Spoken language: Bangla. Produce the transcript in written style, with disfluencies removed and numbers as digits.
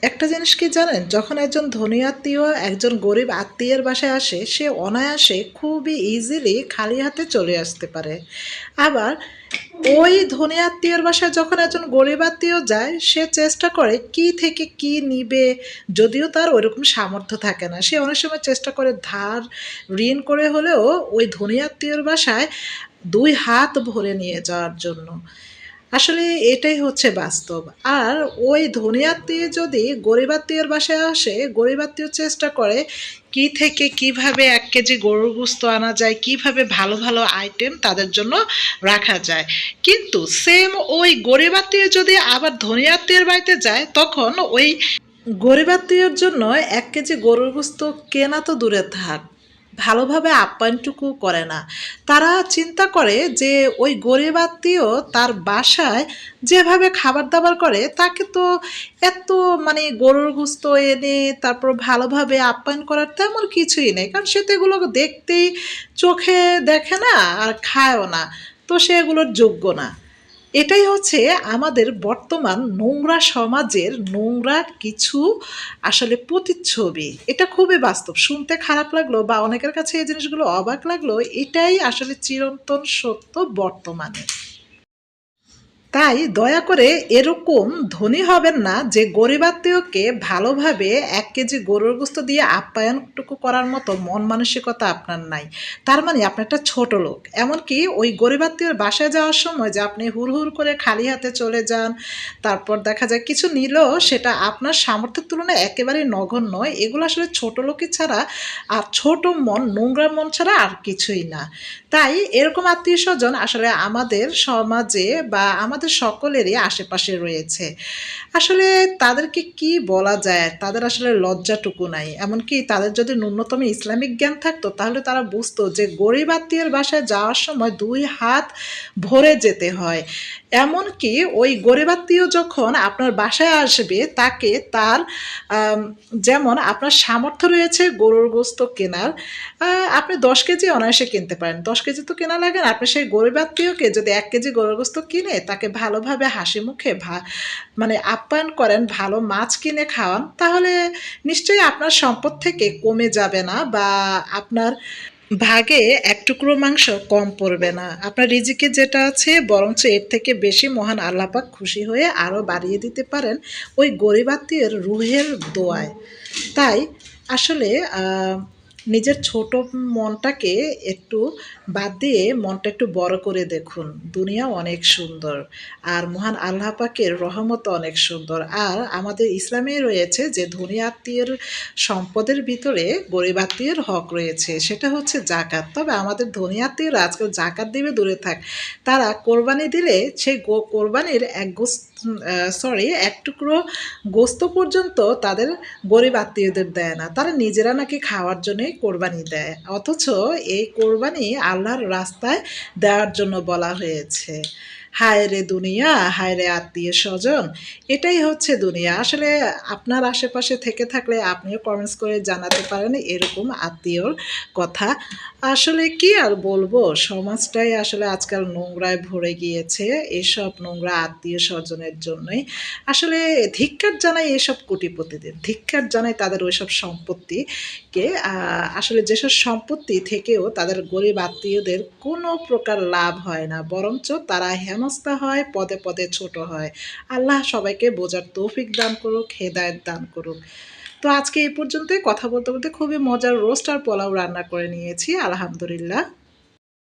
একটা জিনিস কি জানেন, যখন একজন ধনী আত্মীয় একজন গরিব আত্মীয়ের বাসায় আসে, সে অনায়াসে খুবই ইজিলি খালি হাতে চলে আসতে পারে। আবার ওই ধনী আত্মীয়ের বাসায় যখন একজন গরিব আত্মীয় যায়, সে চেষ্টা করে কি থেকে কি নিবে। যদিও তার ওইরকম সামর্থ্য থাকে না, সে অনেক সময় চেষ্টা করে ধার ঋণ করে হলেও ওই ধনী আত্মীয়ের বাসায় ২ হাত ভরে নিয়ে যাওয়ার জন্য। আসলে এটাই হচ্ছে বাস্তব। আর ওই ধনী আত্মীয় যদি গরিব আত্মীয়ের বাসায় আসে, গরিব আত্মীয় চেষ্টা করে কি থেকে কিভাবে ১ কেজি গরুর গোশত আনা যায়, কিভাবে ভালো, ভালো আইটেম তাদের জন্য রাখা যায়। কিন্তু সেম ওই গরিব আত্মীয় যদি আবার ধনী আত্মীয়ের বাড়িতে যায়, তখন ওই গরিব আত্মীয়ের জন্য ১ কেজি গরুর গোশত কেনা তো দূরে থাক, ভালোভাবে আপ্যায়নটুকু করে না। তারা চিন্তা করে যে ওই গরিব আত্মীয় তার বাসায় যেভাবে খাবার-দাবার করে, তাকে তো এত মানে গরুর গোশত এনে তারপর ভালোভাবে আপ্যায়ন করার তেমন কিছুই নেই। কারণ সে তো এগুলো দেখতেই চোখে দেখে না আর খায়ও না। তো সে এগুলোর যোগ্য না। এটাই হচ্ছে আমাদের বর্তমান নোংরা সমাজের নোংরা কিছু আসলে প্রতিচ্ছবি। এটা খুবই বাস্তব। শুনতে খারাপ লাগলো বা অনেকের কাছে এই জিনিসগুলো অবাক লাগলো, এটাই আসলে চিরন্তন সত্য বর্তমানে। তাই দয়া করে এরকম ধনী হবেন না যে গরিব আত্মীয়কে ভালোভাবে ১ কেজি গরুর গোশত দিয়ে আপ্যায়নটুকু করার মতো মন মানসিকতা আপনার নাই। তার মানে আপনি একটা ছোট লোক। এমনকি ওই গরিব আত্মীয়র বাসায় যাওয়ার সময় যে আপনি হুড়হুড় করে খালি হাতে চলে যান, তারপর দেখা যায় কিছু নিলেও সেটা আপনার সামর্থ্যের তুলনায় একেবারেই নগণ্য। এগুলো আসলে ছোট লোকই ছাড়া আর ছোট মন, নোংরা মন ছাড়া আর কিছুই না। তাই এরকম আত্মীয়স্বজন আসলে আমাদের সমাজে বা আমাদের সকলেরই আশেপাশে রয়েছে। আসলে তাদেরকে কি বলা যায়? তাদের আসলে লজ্জাটুকু নাই। এমনকি তাদের যদি ন্যূনতম ইসলামিক জ্ঞান থাকতো, তাহলে তারা বুঝতো যে গরিব আত্মীয়ের বাসায় যাওয়ার সময় ২ হাত ভরে যেতে হয়। এমনকি ওই গরিব আত্মীয় যখন আপনার বাসায় আসবে, তাকে তার আম যেমন আপনার সামর্থ্য রয়েছে গরুর গোশত কেনার, আ আপনি ১০ কেজি অনায়াসে কিনতে পারেন। ১০ কেজি তো কেনা লাগে না। আপনি সেই গরিব আত্মীয়কে যদি ১ কেজি গরুর গোশত কিনে তাকে ভালোভাবে হাসি মুখে মানে আপ্যায়ন করেন, ভালো মাছ কিনে খাওয়ান, তাহলে নিশ্চয়ই আপনার সম্পদ থেকে কমে যাবে না বা আপনার ভাগে ১ টুকরো মাংস কম পড়বে না। আপনার রিজিকে যেটা আছে বরঞ্চ এর থেকে বেশি মহান আল্লাহ পাক খুশি হয়ে আরও বাড়িয়ে দিতে পারেন ওই গরিব আত্মীয়ের রুহের দোয়ায়। তাই আসলে আ নিজের ছোট মনটাকে একটু বাদ দিয়ে মনটা একটু বড় করে দেখুন। দুনিয়া অনেক সুন্দর। আর মহান আল্লাহ পাকের রহমতও অনেক সুন্দর। আর আমাদের ইসলামে রয়েছে যে ধনী আত্মীয়ের সম্পদের ভিতরে গরিব আত্মীয়ের হক রয়েছে। সেটা হচ্ছে জাকাত। তবে আমাদের ধনী আত্মীয়রা আজকাল জাকাত দিবে দূরে থাক। তারা কোরবানি দিলে সেই কোরবানির সরি ১ টুকরো গোশত পর্যন্ত তাদের গরিব আত্মীয়দের দেয় না। তারা নিজেরা নাকি খাওয়ার জন্যই কোরবানি দেয়। অথচ এই কোরবানি আল্লাহর রাস্তায় দেওয়ার জন্য বলা হয়েছে। হায় রে দুনিয়া, হায় রে আত্মীয়স্বজন। এটাই হচ্ছে দুনিয়া। আসলে আপনার আশেপাশে থেকে থাকলে আপনিও কমেন্টস করে জানাতে পারেন এরকম আত্মীয়র কথা। আসলে কি আর বলবো, সমাজটাই আসলে আজকাল নোংরায় ভরে গিয়েছে এসব নোংরা আত্মীয়স্বজনের জন্যই। আসলে ধিক্কার জানাই এসব কোটিপতিদের। ধিক্কার জানাই তাদের ওইসব সম্পত্তিকে। আসলে যেসব সম্পত্তি থেকেও তাদের গরিব আত্মীয়দের কোনো প্রকার লাভ হয় না। বরঞ্চ তারা হেনস্থা হয়, পদে, পদে ছোট হয়। আল্লাহ সবাইকে বোঝার তৌফিক দান করুক, হেদায়েত দান করুক। তো আজকে এই পর্যন্তই। কথা বলতে, বলতে খুবই মজার রোস্ট আর পোলাও রান্না করে নিয়েছি। আলহামদুলিল্লাহ।